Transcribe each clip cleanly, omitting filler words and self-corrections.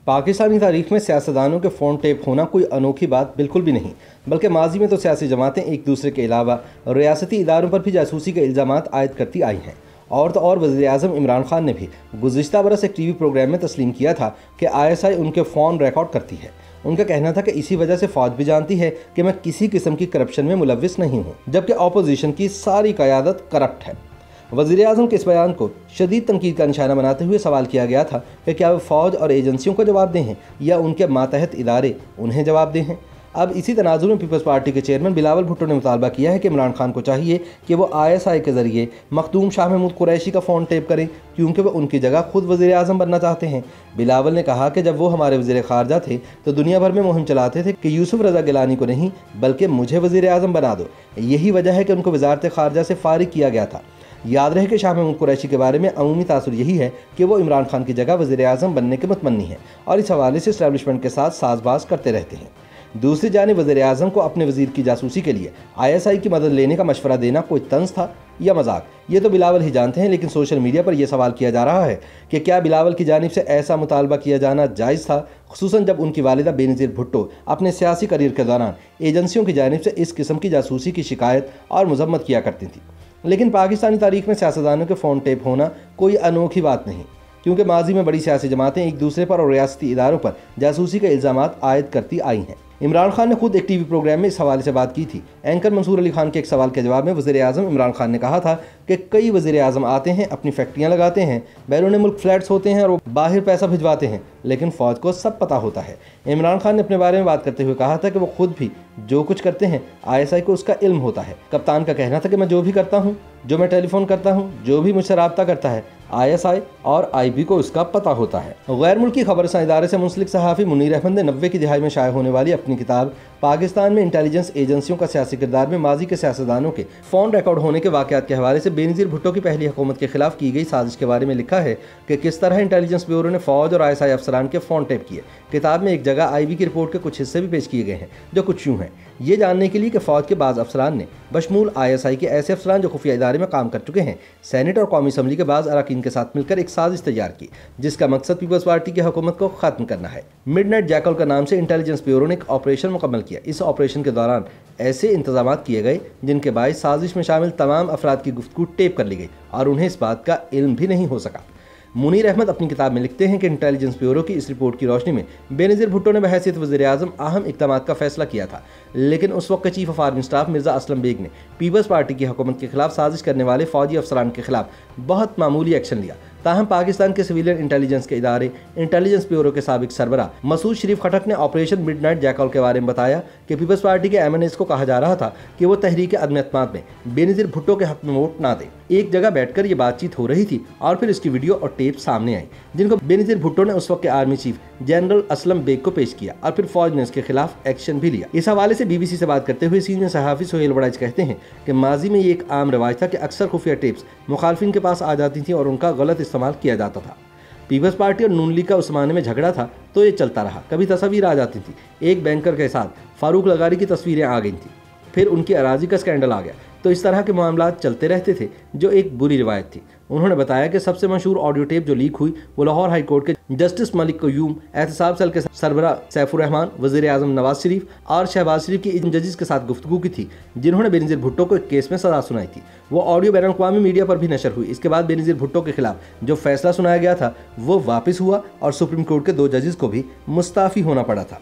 पाकिस्तानी तारीख में सियासतदानों के फ़ोन टेप होना कोई अनोखी बात बिल्कुल भी नहीं, बल्कि माजी में तो सियासी जमातें एक दूसरे के अलावा रियासती इदारों पर भी जासूसी के इल्ज़ामात आयद करती आई हैं। और तो और वज़ीर-ए-आज़म इमरान खान ने भी गुज़िश्ता बरस एक टीवी प्रोग्राम में तस्लीम किया था कि ISI उनके फ़ोन रिकॉर्ड करती है। उनका कहना था कि इसी वजह से फ़ौज भी जानती है कि मैं किसी किस्म की करप्शन में मुलव्विस नहीं हूँ, जबकि अपोजिशन की सारी क़यादत करप्ट है। वज़ीर-ए-आज़म के इस बयान को शदीद तनकीद का निशाना बनाते हुए सवाल किया गया था कि क्या वे फ़ौज और एजेंसियों को जवाब दें हैं या उनके मातहत इदारे उन्हें जवाब दें हैं। अब इसी तनाजुर में पीपल्स पार्टी के चेयरमैन बिलावल भुट्टो ने मुतालबा किया है कि इमरान खान को चाहिए कि वो ISI के ज़रिए मखदूम शाह महमूद कुरैशी का फ़ोन टेप करें, क्योंकि वो उनकी जगह खुद वज़ीर-ए-आज़म बनना चाहते हैं। बिलावल ने कहा कि जब वो हमारे वज़ीर ख़ारजा थे तो दुनिया भर में मुहिम चलाते थे कि यूसुफ रज़ा गिलानी को नहीं बल्कि मुझे वज़ीर-ए-आज़म बना दो। यही वजह है कि उनको वज़ारत ख़ारजा से फ़ारिग किया गया था। याद रहे कि शाह महमूद कुरैशी के बारे में अमूमी तासुर यही है कि वो इमरान खान की जगह वज़ीर-ए-आज़म बनने के मुतमन्नी हैं और इस हवाले से इस्टेब्लिशमेंट के साथ साजबाज करते रहते हैं। दूसरी जानिब वज़ीर-ए-आज़म को अपने वज़ीर की जासूसी के लिए ISI की मदद लेने का मशवरा देना कोई तंज था या मजाक, ये तो बिलावल ही जानते हैं। लेकिन सोशल मीडिया पर यह सवाल किया जा रहा है कि क्या बिलावल की जानिब से ऐसा मुतालबा किया जाना जायज़ था, खुसूसन जब उनकी वालिदा बेनज़ीर भुट्टो अपने सियासी करियर के दौरान एजेंसियों की जानिब से इस किस्म की जासूसी की शिकायत और मजम्मत किया करती थी। लेकिन पाकिस्तानी तारीख में सियासतदानों के फ़ोन टेप होना कोई अनोखी बात नहीं, क्योंकि माजी में बड़ी सियासी जमातें एक दूसरे पर और रियासती इदारों पर जासूसी के इल्ज़ामात आयद करती आई हैं। इमरान खान ने खुद एक टीवी प्रोग्राम में इस हवाले से बात की थी। एंकर मंसूर अली खान के एक सवाल के जवाब में वज़ीर-ए-आज़म इमरान खान ने कहा था कि कई वज़ीर-ए-आज़म आते हैं, अपनी फैक्ट्रियाँ लगाते हैं, बैरून मुल्क फ्लैट्स होते हैं और बाहर पैसा भिजवाते हैं, लेकिन फ़ौज को सब पता होता है। इमरान खान ने अपने बारे में बात करते हुए कहा था कि वो खुद भी जो कुछ करते हैं ISI को उसका इल्म होता है। कप्तान का कहना था कि मैं जो भी करता हूँ, जो मैं टेलीफोन करता हूँ, जो भी मुझसे रब्ता करता है, ISI और IB को उसका पता होता है। गैर मुल्की खबरसां इदारे से मुंसलिक सहाफ़ी मुनीर अहमद ने 90 की दिहाई में शाये होने वाली अपनी किताब पाकिस्तान में इंटेलिजेंस एजेंसियों का सियासी किरदार में माजी के सियासतदानों के फ़ोन रिकॉर्ड होने के वाक़यात के हवाले से बेनज़ीर भुट्टो की पहली हुकूमत के खिलाफ की गई साजिश के बारे में लिखा है कि किस तरह इंटेलिजेंस ब्यूरो ने फ़ौज और ISI अफसरान के फ़ोन टेप किए। किताब में एक जगह IB की रिपोर्ट के कुछ हिस्से भी पेश किए गए हैं जो कुछ यूँ हैं। ये जानने के लिए कि फ़ौज के बाज़ अफसरान ने बशमूल ISI के ऐसे अफसरान जो खुफिया इदारे में काम कर चुके हैं, सेनेट और कौमी असम्बली के बाज़ अरकान के साथ मिलकर एक साजिश तैयार की, जिसका मकसद पीपल्स पार्टी की हुकूमत को ख़त्म करना है। मिडनाइट जैकल का नाम से इंटेलिजेंस ब्यूरो ने एक ऑपरेशन मुकम्मल किया। इस ऑपरेशन के दौरान ऐसे इंतजाम किए गए जिनके बायस साजिश में शामिल तमाम अफराद की गुफ्तगू टेप कर ली गई और उन्हें इस बात का इल्म भी नहीं हो सका। मुनीर अहमद अपनी किताब में लिखते हैं कि इंटेलिजेंस ब्यूरो की इस रिपोर्ट की रोशनी में बेनज़ीर भुट्टो ने बहैसियत वज़ीर-ए-आज़म अहम इक़दामात का फैसला किया था, लेकिन उस वक्त के chief of army staff Mirza Aslam Beg ने पीपल्स पार्टी की हुकूमत के खिलाफ साजिश करने वाले फौजी अफसरान के खिलाफ बहुत मामूली एक्शन लिया। ताहम पाकिस्तान के सिविलियन इंटेलिजेंस के इदारे इंटेलिजेंस ब्यूरो के साबिक सरबरा मसूद शरीफ खटक ने ऑपरेशन मिडनाइट जैकल के बारे में बताया कि पीपल्स पार्टी के MNAs को कहा जा रहा था कि वो तहरीक अदम एतमाद में बेनज़ीर भुट्टो के हक में वोट ना दें। एक जगह बैठकर ये बातचीत हो रही थी और फिर इसकी वीडियो और टेप सामने आई, जिनको बेनज़ीर भुट्टो ने उस वक्त के army chief general Aslam Beg को पेश किया और फिर फौज ने इसके खिलाफ एक्शन भी लिया। इस हवाले से BBC से बात करते हुए सीनियर सहाफ़ी सोहेल वड़ाइच कहते हैं कि माजी में ये एक आम रवाज था कि अक्सर खुफिया टेप्स मुखालफिन के पास आ जाती थी और उनका गलत इस्तेमाल किया जाता था। पीपल्स पार्टी और नून लीग का उस ज़माने में झगड़ा था तो ये चलता रहा। कभी तस्वीर आ जाती थी, एक बैंकर के साथ फारूक लगारी की तस्वीरें आ गई थी, फिर उनकी अराजी का स्कैंडल आ गया, तो इस तरह के मामलात चलते रहते थे, जो एक बुरी रिवायत थी। उन्होंने बताया कि सबसे मशहूर ऑडियो टेप जो लीक हुई वो लाहौर हाई कोर्ट के जस्टिस मलिक क़य्यूम, एहतसाब सेल के सरबरा सैफुर रहमान, वज़ीर-ए-आज़म नवाज शरीफ और शहबाज शरीफ की इन जजेस के साथ गुफ्तगू की थी, जिन्होंने बेनज़ीर भुट्टो को एक केस में सज़ा सुनाई थी। वो ऑडियो बैनुल-अक़वामी मीडिया पर भी नशर हुई। इसके बाद बेनज़ीर भुट्टो के खिलाफ जो फैसला सुनाया गया था वो वापस हुआ और सुप्रीम कोर्ट के 2 जजेस को भी मुस्ताफ़ी होना पड़ा था।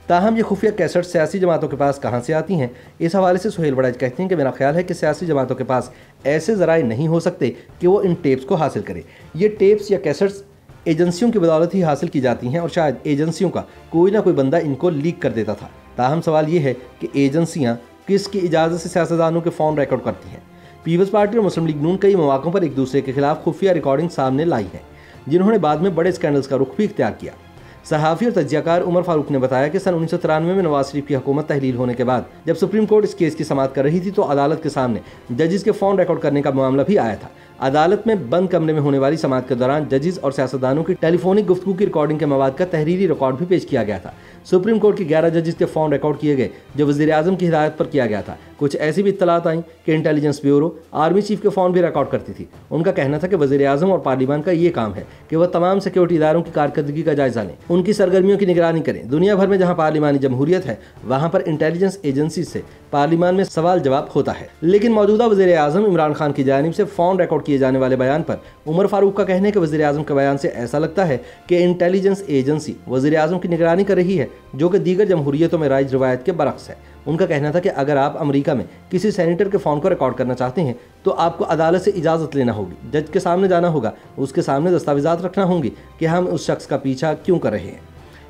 ताहम ये खुफिया कैसेट सियासी जमातों के पास कहाँ से आती हैं? इस हवाले से सोहेल वड़ाइच कहते हैं कि मेरा ख्याल है कि सियासी जमातों के पास ऐसे ज़राए नहीं हो सकते कि वो इन टेप्स को हासिल करें। ये टेप्स या कैसेट्स एजेंसियों की बदौलत ही हासिल की जाती हैं और शायद एजेंसियों का कोई ना कोई बंदा इनको लीक कर देता था। ताहम सवाल ये है कि एजेंसियाँ किसकी इजाज़त से सियासतदानों के फ़ोन रिकॉर्ड करती हैं। पीपल्स पार्टी और मुस्लिम लीग नून कई मौक़ों पर एक दूसरे के खिलाफ खुफिया रिकॉर्डिंग सामने लाई है, जिन्होंने बाद में बड़े स्कैंडल्स का रुख भी इख्तियार किया। सहाफ़ी और तज्ज़ियाकार उमर फारूक ने बताया कि सन 1993 में नवाज शरीफ की हुकूमत तहलील होने के बाद जब सुप्रीम कोर्ट इस केस की समाअत कर रही थी तो अदालत के सामने जजेस के फ़ोन रिकॉर्ड करने का मामला भी आया था। अदालत में बंद कमरे में होने वाली समाअत के दौरान जजेस और सियासतदानों की टेलीफोनिक गुफ्तगू की रिकॉर्डिंग के मवाद का तहरीरी रिकॉर्ड भी पेश किया गया था। सुप्रीम कोर्ट के 11 जजेस के फ़ोन रिकॉर्ड किए गए जो वज़ीर आज़म की हिदायत पर किया गया था। कुछ ऐसी भी इत्तलात आई कि इंटेलिजेंस ब्यूरो आर्मी चीफ के फ़ोन भी रिकॉर्ड करती थी। उनका कहना था कि वज़ीर आज़म और पार्लियामान का ये काम है कि वह तमाम सिक्योरिटी इदारों की कारकर्दगी का जायजा लें, उनकी सरगर्मियों की निगरानी करें। दुनिया भर में जहाँ पार्लिमानी जमहूरियत है वहाँ पर इंटेलिजेंस एजेंसी से पार्लियामान में सवाल जवाब होता है। लेकिन मौजूदा वज़ीर आज़म इमरान खान की जानिब से फ़ोन रिकॉर्ड किए जाने वाले बयान पर उमर फारूक का कहना है कि वज़ीर आज़म के बयान से ऐसा लगता है कि इंटेलिजेंस एजेंसी वज़ीर आज़म की निगरानी कर रही है, जो कि दीगर जमहूरियतों में राइज रवायत के बरक्स है। उनका कहना था कि अगर आप अमेरिका में किसी सेनेटर के फ़ोन को रिकॉर्ड करना चाहते हैं तो आपको अदालत से इजाज़त लेना होगी, जज के सामने जाना होगा, उसके सामने दस्तावेज़ात रखना होंगे कि हम उस शख्स का पीछा क्यों कर रहे हैं,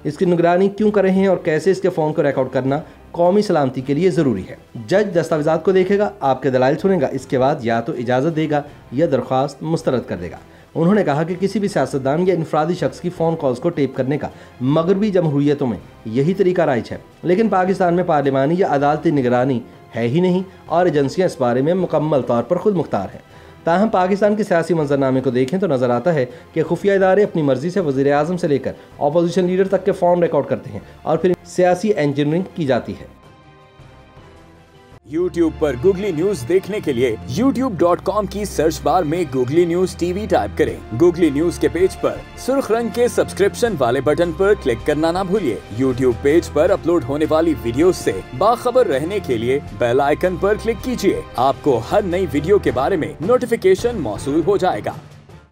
इसकी निगरानी क्यों कर रहे हैं और कैसे इसके फ़ोन को रिकॉर्ड करना कौमी सलामती के लिए ज़रूरी है। जज दस्तावेज़ात को देखेगा, आपके दलाइल सुनेगा, इसके बाद या तो इजाज़त देगा या दरख्वास्त मुस्तरद कर देगा। उन्होंने कहा कि किसी भी सियासतदान या इनफरादी शख्स की फ़ोन कॉल्स को टेप करने का मगरबी जमहूरियतों में यही तरीका राइज है, लेकिन पाकिस्तान में पार्लिमानी या अदालती निगरानी है ही नहीं और एजेंसियाँ इस बारे में मुकम्मल तौर पर खुद मुख्तार हैं। ताहम पाकिस्तान के सियासी मंजरनामे को देखें तो नज़र आता है कि खुफिया इदारे अपनी मर्जी से वज़ीर आज़म से लेकर अपोजिशन लीडर तक के फ़ोन रिकॉर्ड करते हैं और फिर सियासी इंजीनियरिंग की जाती है। YouTube पर गूगली न्यूज देखने के लिए youtube.com की सर्च बार में गूगली न्यूज टीवी टाइप करें। गूगली न्यूज के पेज पर सुर्ख रंग के सब्सक्रिप्शन वाले बटन पर क्लिक करना ना भूलिए। YouTube पेज पर अपलोड होने वाली वीडियोस से बाखबर रहने के लिए बेल आइकन पर क्लिक कीजिए। आपको हर नई वीडियो के बारे में नोटिफिकेशन मौसूल हो जाएगा।